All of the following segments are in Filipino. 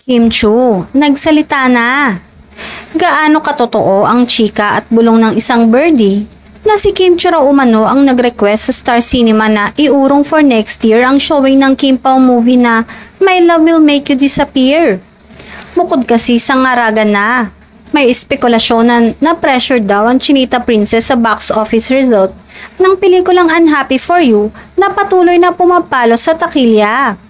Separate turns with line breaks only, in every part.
Kim Chu, nagsalita na. Gaano katotoo ang chika at bulong ng isang birdie na si Kim Chu raw umano ang nag-request sa Star Cinema na iurong for next year ang showing ng Kim Pao movie na My Love Will Make You Disappear. Bukod kasi sa ngaragan na, may espekulasyon na pressure daw ang Chinita Princess sa box office result ng pelikulang Unhappy For You na patuloy na pumapalo sa takilya.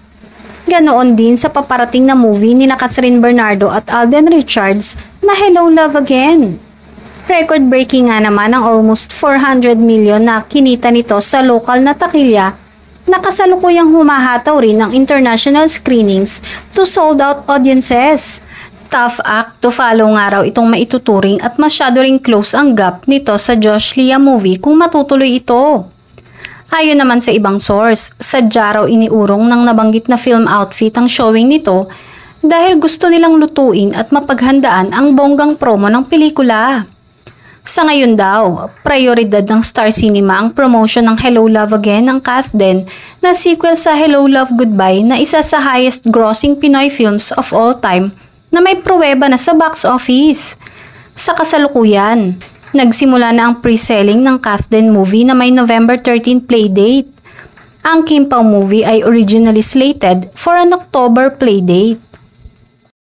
Ganoon din sa paparating na movie ni Catherine Bernardo at Alden Richards na Hello Love Again. Record-breaking nga naman ang almost 400 million na kinita nito sa lokal na takilya na kasalukuyang humahataw rin ng international screenings to sold-out audiences. Tough act to follow nga raw itong maituturing at masyado ring close ang gap nito sa Josh Lia movie kung matutuloy ito. Ayon naman sa ibang source, sadya raw iniurong ng nabanggit na film outfit ang showing nito dahil gusto nilang lutuin at mapaghandaan ang bonggang promo ng pelikula. Sa ngayon daw, prioridad ng Star Cinema ang promotion ng Hello Love Again ng Kathden na sequel sa Hello Love Goodbye na isa sa highest grossing Pinoy films of all time na may pruweba na sa box office. Sa kasalukuyan, nagsimula na ang pre-selling ng Kathden movie na may November 13 playdate. Ang Kim Pao movie ay originally slated for an October playdate.